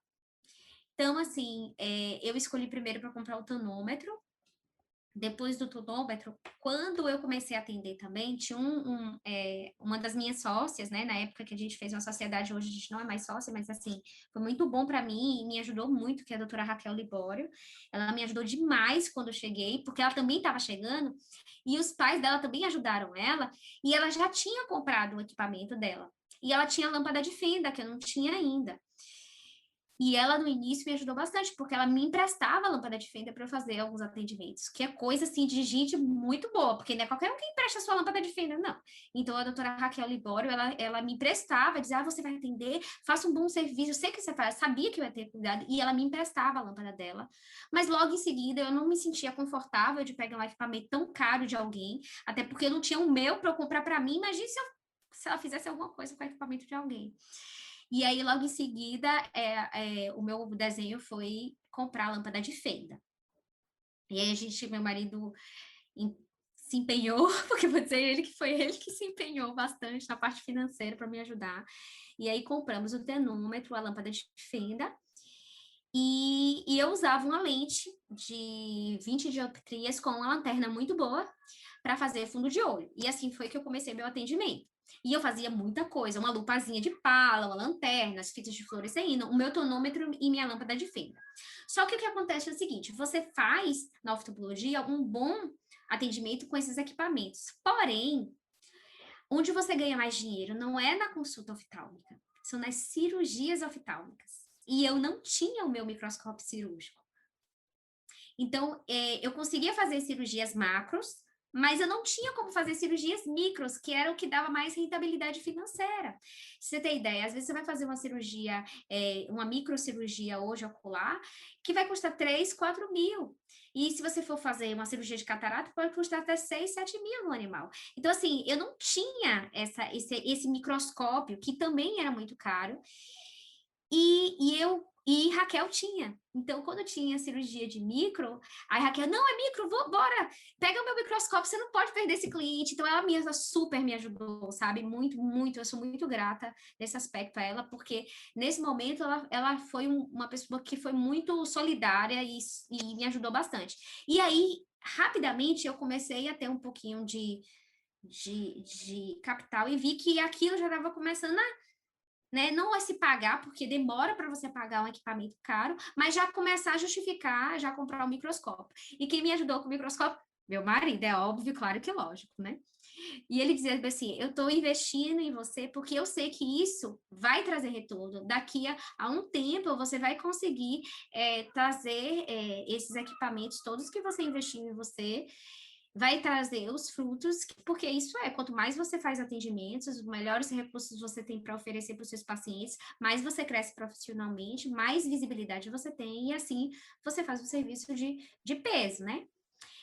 Então, assim, eu escolhi primeiro para comprar o tonômetro. Depois do tonômetro, quando eu comecei a atender também, tinha uma das minhas sócias, né, na época que a gente fez uma sociedade, hoje a gente não é mais sócia, mas assim, foi muito bom para mim e me ajudou muito, que é a doutora Raquel Libório. Ela me ajudou demais quando eu cheguei, porque ela também estava chegando, e os pais dela também ajudaram ela, e ela já tinha comprado o equipamento dela. E ela tinha lâmpada de fenda, que eu não tinha ainda. E ela, no início, me ajudou bastante, porque ela me emprestava a lâmpada de fenda para eu fazer alguns atendimentos, que é coisa, assim, de gente muito boa, porque não é qualquer um que empresta a sua lâmpada de fenda, não. Então, a doutora Raquel Libório, ela me emprestava, dizia, você vai atender, faça um bom serviço, eu sei que você faz, sabia que eu ia ter cuidado, e ela me emprestava a lâmpada dela. Mas, logo em seguida, eu não me sentia confortável de pegar um equipamento tão caro de alguém, até porque eu não tinha o meu para eu comprar para mim, imagine se ela fizesse alguma coisa com o equipamento de alguém. E aí, logo em seguida, o meu desenho foi comprar a lâmpada de fenda. E aí, meu marido se empenhou, porque vou dizer ele que se empenhou bastante na parte financeira para me ajudar. E aí, compramos o termômetro, a lâmpada de fenda, e eu usava uma lente de 20 dioptrias com uma lanterna muito boa para fazer fundo de olho. E assim foi que eu comecei meu atendimento. E eu fazia muita coisa, uma lupazinha de pala, uma lanterna, as fitas de fluorescente, o meu tonômetro e minha lâmpada de fenda. Só que o que acontece é o seguinte, você faz na oftalmologia um bom atendimento com esses equipamentos. Porém, onde você ganha mais dinheiro não é na consulta oftálmica, são nas cirurgias oftálmicas. E eu não tinha o meu microscópio cirúrgico. Então, eu conseguia fazer cirurgias macros, mas eu não tinha como fazer cirurgias micros, que era o que dava mais rentabilidade financeira. Se você tem ideia, às vezes você vai fazer uma cirurgia, uma microcirurgia hoje ocular, que vai custar 3, 4 mil. E se você for fazer uma cirurgia de catarata, pode custar até 6, 7 mil no animal. Então, assim, eu não tinha esse microscópio, que também era muito caro, e Raquel tinha. Então, quando tinha cirurgia de micro, aí Raquel, não, é micro, bora, pega o meu microscópio, você não pode perder esse cliente. Então, ela mesma super me ajudou, sabe? Muito, muito, eu sou muito grata nesse aspecto a ela, porque nesse momento ela foi uma pessoa que foi muito solidária e me ajudou bastante. E aí, rapidamente, eu comecei a ter um pouquinho de capital e vi que aquilo já estava começando a, né? Não é se pagar, porque demora para você pagar um equipamento caro, mas já começar a justificar, já comprar um microscópio. E quem me ajudou com o microscópio? Meu marido, é óbvio, claro que lógico, né? E ele dizia assim: eu estou investindo em você porque eu sei que isso vai trazer retorno. Daqui a um tempo você vai conseguir trazer esses equipamentos todos que você investiu em você vai trazer os frutos, porque isso quanto mais você faz atendimentos, melhores recursos você tem para oferecer para os seus pacientes, mais você cresce profissionalmente, mais visibilidade você tem, e assim você faz um serviço de peso, né?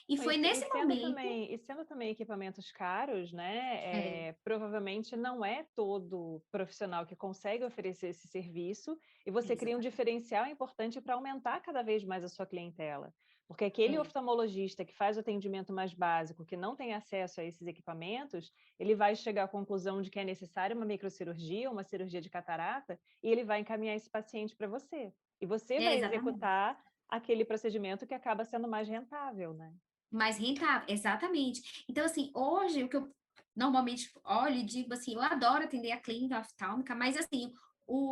E E, foi e nesse sendo momento. também, e sendo também equipamentos caros, É, né? Provavelmente não é todo profissional que consegue oferecer esse serviço, e você cria um exatamente. diferencial importante para aumentar cada vez mais a sua clientela. Porque aquele É, oftalmologista que faz o atendimento mais básico, que não tem acesso a esses equipamentos, ele vai chegar à conclusão de que é necessária uma microcirurgia, uma cirurgia de catarata, e ele vai encaminhar esse paciente para você. E você vai exatamente. executar aquele procedimento que acaba sendo mais rentável, né? Mais rentável, exatamente. Então, assim, hoje o que eu normalmente olho e digo assim, eu adoro atender a clínica oftálmica, mas assim,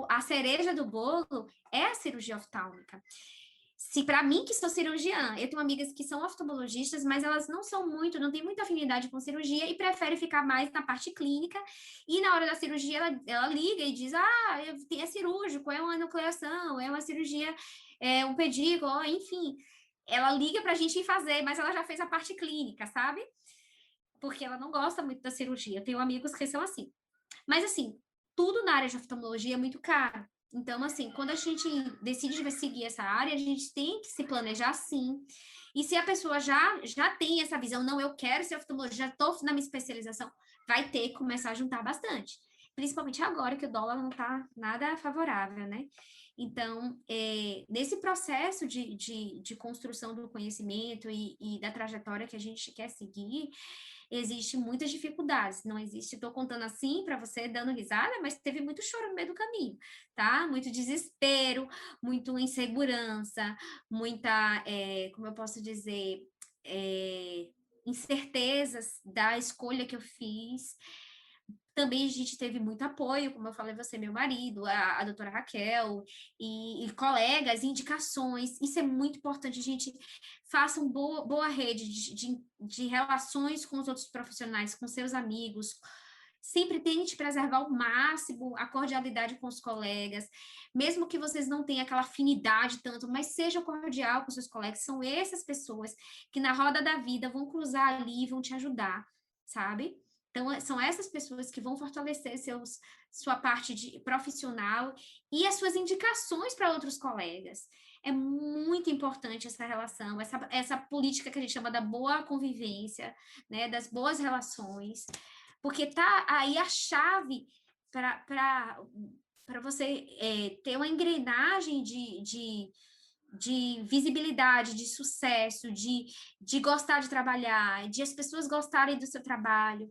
a cereja do bolo é a cirurgia oftálmica. Se para mim que sou cirurgiã, eu tenho amigas que são oftalmologistas, mas elas não são muito, não têm muita afinidade com cirurgia e preferem ficar mais na parte clínica. E na hora da cirurgia ela liga e diz: "Ah, é cirúrgico, é uma nucleação, é uma cirurgia, é um pedículo, enfim". Ela liga para a gente ir fazer, mas ela já fez a parte clínica, sabe? Porque ela não gosta muito da cirurgia. Eu tenho amigos que são assim. Mas assim, tudo na área de oftalmologia é muito caro. Então, assim, quando a gente decide seguir essa área, a gente tem que se planejar sim. E se a pessoa já tem essa visão, não, eu quero ser oftalmologista, já estou na minha especialização, vai ter que começar a juntar bastante. Principalmente agora que o dólar não está nada favorável, né? Então, nesse processo de construção do conhecimento e da trajetória que a gente quer seguir, existe muitas dificuldades. Não existe, estou contando assim para você, dando risada, mas teve muito choro no meio do caminho, tá? Muito desespero, muito insegurança, muita, como eu posso dizer, é, incertezas da escolha que eu fiz. Também a gente teve muito apoio, como eu falei, você, meu marido, a doutora Raquel, e colegas, indicações. Isso é muito importante, a gente faça uma boa rede de relações com os outros profissionais, com seus amigos. Sempre tente preservar ao máximo a cordialidade com os colegas, mesmo que vocês não tenham aquela afinidade tanto, mas seja cordial com seus colegas. São essas pessoas que na roda da vida vão cruzar ali e vão te ajudar, sabe? Então, são essas pessoas que vão fortalecer sua parte profissional e as suas indicações para outros colegas. É muito importante essa relação, essa política que a gente chama da boa convivência, né, das boas relações, porque tá aí a chave para você ter uma engrenagem de visibilidade, de sucesso, de gostar de trabalhar, de as pessoas gostarem do seu trabalho.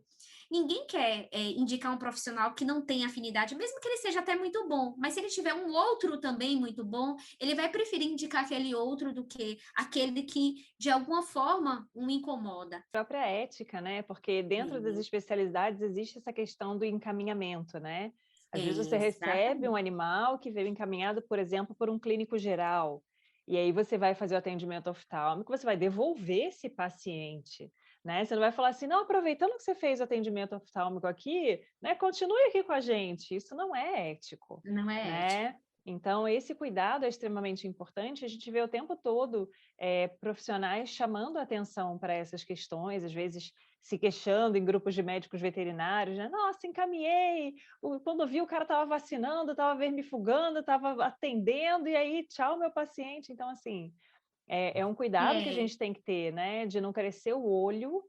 Ninguém quer indicar um profissional que não tem afinidade, mesmo que ele seja até muito bom, mas se ele tiver um outro também muito bom, ele vai preferir indicar aquele outro do que aquele que, de alguma forma, o incomoda. Própria ética, né? Porque dentro das especialidades existe essa questão do encaminhamento, né? Às vezes você recebe um Exatamente. animal que veio encaminhado, por exemplo, por um clínico geral, e aí você vai fazer o atendimento oftálmico, você vai devolver esse paciente, né? Você não vai falar assim, não, aproveitando que você fez o atendimento oftálmico aqui, né, continue aqui com a gente. Isso não é ético, Não é ético. né? Então, esse cuidado é extremamente importante. A gente vê o tempo todo profissionais chamando a atenção para essas questões, às vezes se queixando em grupos de médicos veterinários, né? Nossa, encaminhei, quando vi o cara estava vacinando, estava vermifugando, estava atendendo, e aí, tchau, meu paciente. Então, assim, é um cuidado que a É, gente tem que ter, né? De não crescer o olho,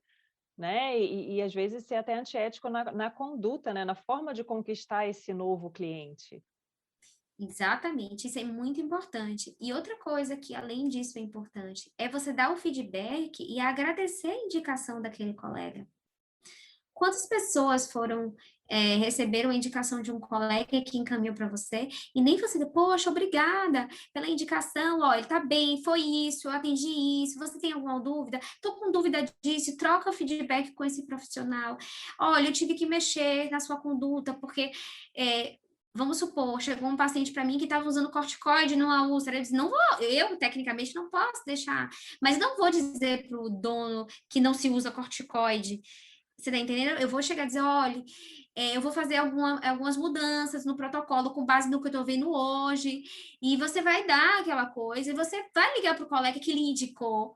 né? E às vezes ser até antiético na conduta, né? Na forma de conquistar esse novo cliente. exatamente, isso é muito importante. E outra coisa que, além disso, é importante, é você dar o feedback e agradecer a indicação daquele colega. Quantas pessoas receberam a indicação de um colega que encaminhou para você e nem você, poxa, obrigada pela indicação, ó, ele tá bem, foi isso, eu atendi isso, você tem alguma dúvida? Tô com dúvida disso, troca feedback com esse profissional. Olha, eu tive que mexer na sua conduta, porque vamos supor, chegou um paciente para mim que estava usando corticoide numa úlcera. Ele disse, não vou, eu tecnicamente não posso deixar, mas não vou dizer para o dono que não se usa corticoide. Você tá entendendo? Eu vou chegar e dizer, olha, eu vou fazer algumas mudanças no protocolo com base no que eu tô vendo hoje, e você vai dar aquela coisa, e você vai ligar para o colega que lhe indicou,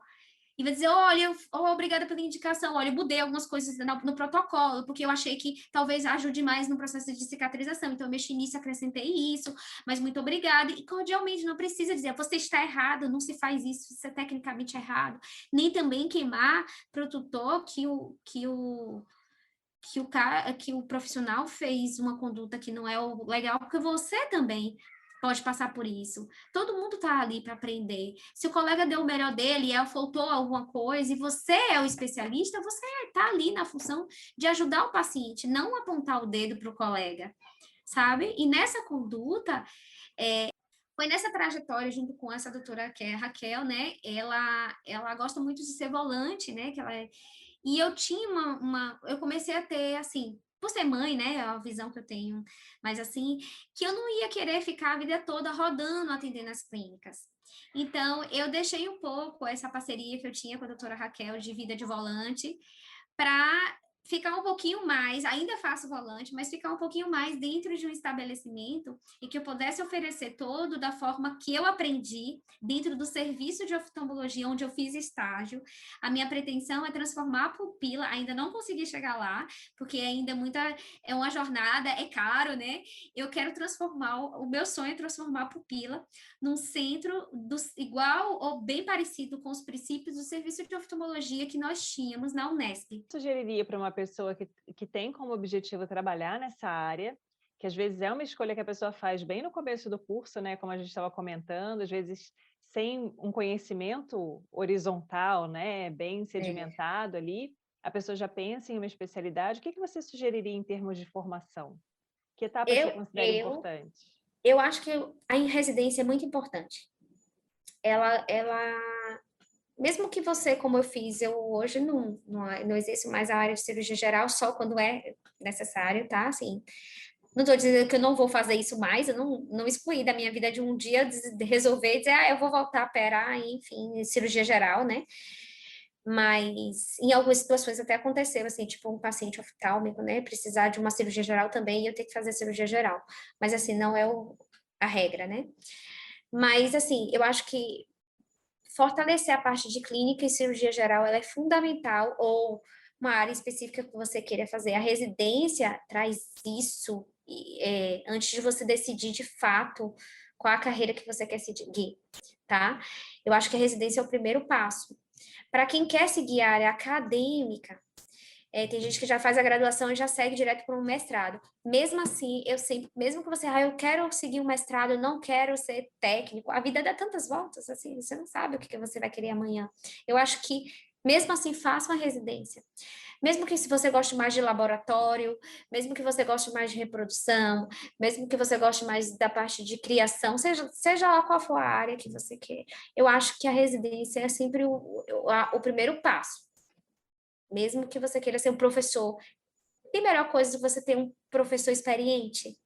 e vai dizer, olha, obrigada pela indicação, olha, eu mudei algumas coisas no protocolo, porque eu achei que talvez ajude mais no processo de cicatrização, então eu mexi nisso, acrescentei isso, mas muito obrigada, e cordialmente, não precisa dizer, você está errado, não se faz isso, isso é tecnicamente errado, nem também queimar para o tutor que o profissional fez uma conduta que não é o legal, porque você também pode passar por isso. Todo mundo está ali para aprender. Se o colega deu o melhor dele e faltou alguma coisa, e você é o especialista, você está ali na função de ajudar o paciente, não apontar o dedo para o colega, sabe? E nessa conduta, foi nessa trajetória, junto com essa doutora que é a Raquel, né? Ela gosta muito de ser volante, né? E eu tinha eu comecei a ter, assim, por ser mãe, né? A visão que eu tenho, mas assim, que eu não ia querer ficar a vida toda rodando, atendendo as clínicas. Então, eu deixei um pouco essa parceria que eu tinha com a doutora Raquel de vida de volante para ficar um pouquinho mais, ainda faço volante, mas ficar um pouquinho mais dentro de um estabelecimento e que eu pudesse oferecer todo da forma que eu aprendi dentro do serviço de oftalmologia onde eu fiz estágio. A minha pretensão é transformar a pupila, ainda não consegui chegar lá, porque ainda é uma jornada, é caro, né? Eu quero transformar, o meu sonho é transformar a pupila num centro igual ou bem parecido com os princípios do serviço de oftalmologia que nós tínhamos na Unesp. Sugeriria para uma pessoa que tem como objetivo trabalhar nessa área, que às vezes é uma escolha que a pessoa faz bem no começo do curso, né, como a gente estava comentando, às vezes sem um conhecimento horizontal, né, bem É. sedimentado ali, a pessoa já pensa em uma especialidade. O que que você sugeriria em termos de formação? Que etapas você Eu, considera eu, importantes? eu acho que a residência é muito importante. Ela, mesmo que você, como eu fiz, eu hoje não exerço mais a área de cirurgia geral só quando é necessário, tá? Assim, não estou dizendo que eu não vou fazer isso mais, eu não excluí da minha vida de um dia de resolver dizer, eu vou voltar a operar, enfim, cirurgia geral, né? Mas em algumas situações até aconteceu, assim, tipo um paciente oftálmico, né? Precisar de uma cirurgia geral também e eu ter que fazer cirurgia geral. Mas, assim, não é a regra, né? Mas, assim, eu acho que fortalecer a parte de clínica e cirurgia geral, ela é fundamental, ou uma área específica que você queira fazer. A residência traz isso antes de você decidir de fato qual a carreira que você quer seguir, tá? Eu acho que a residência é o primeiro passo. Para quem quer seguir a área acadêmica, tem gente que já faz a graduação e já segue direto para um mestrado. Mesmo assim, eu sempre, mesmo que você, eu quero seguir um mestrado, eu não quero ser técnico, a vida dá tantas voltas, assim, você não sabe o que você vai querer amanhã. Eu acho que, mesmo assim, faça uma residência. Mesmo que se você goste mais de laboratório, mesmo que você goste mais de reprodução, mesmo que você goste mais da parte de criação, seja lá qual for a área que você quer, eu acho que a residência é sempre o primeiro passo. Mesmo que você queira ser um professor, tem melhor coisa de você ter um professor experiente,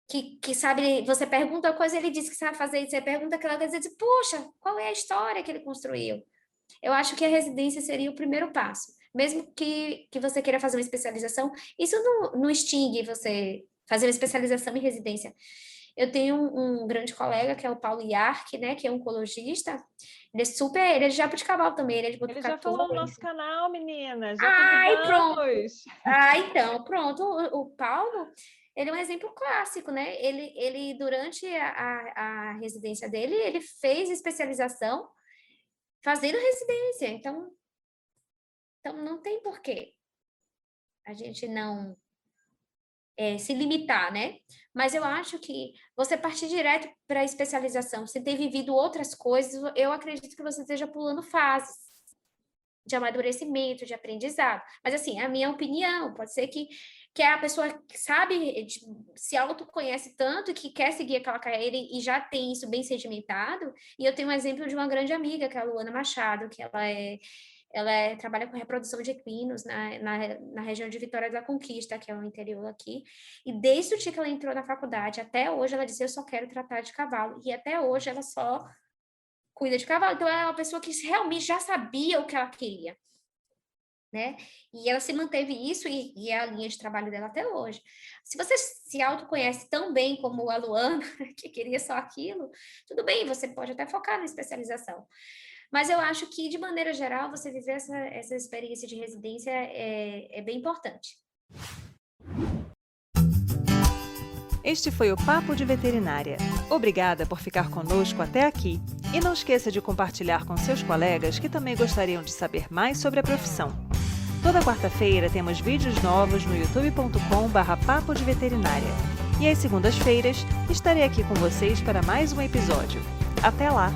que sabe, você pergunta a coisa, ele diz que sabe fazer, e você pergunta aquela coisa e diz, puxa, qual é a história que ele construiu? Eu acho que a residência seria o primeiro passo. Mesmo que você queira fazer uma especialização, isso não extingue você fazer uma especialização em residência. Eu tenho um grande colega, que é o Paulo Iarque, né, que é oncologista. Ele é de Jabuticabal também, ele é de Ele já Botucatu. falou no nosso canal, meninas, já Ai, pronto. convidamos. Então, pronto. O Paulo, ele é um exemplo clássico, né? Ele durante a residência dele, ele fez especialização fazendo residência. Então não tem porquê a gente não se limitar, né? Mas eu acho que você partir direto para a especialização, sem ter vivido outras coisas, eu acredito que você esteja pulando fases de amadurecimento, de aprendizado. Mas, assim, é a minha opinião, pode ser que a pessoa que sabe, se autoconhece tanto que quer seguir aquela carreira e já tem isso bem sedimentado. E eu tenho um exemplo de uma grande amiga, que é a Luana Machado, que trabalha com reprodução de equinos na região de Vitória da Conquista, que é o interior aqui. E desde o dia que ela entrou na faculdade até hoje, ela disse, eu só quero tratar de cavalo. E até hoje ela só cuida de cavalo. Então, ela é uma pessoa que realmente já sabia o que ela queria, né? E ela se manteve isso e é a linha de trabalho dela até hoje. Se você se autoconhece tão bem como a Luana, que queria só aquilo, tudo bem, você pode até focar na especialização. Mas eu acho que, de maneira geral, você viver essa experiência de residência é bem importante. Este foi o Papo de Veterinária. Obrigada por ficar conosco até aqui. E não esqueça de compartilhar com seus colegas que também gostariam de saber mais sobre a profissão. Toda quarta-feira temos vídeos novos no youtube.com/papo de veterinária. E às segundas-feiras estarei aqui com vocês para mais um episódio. Até lá!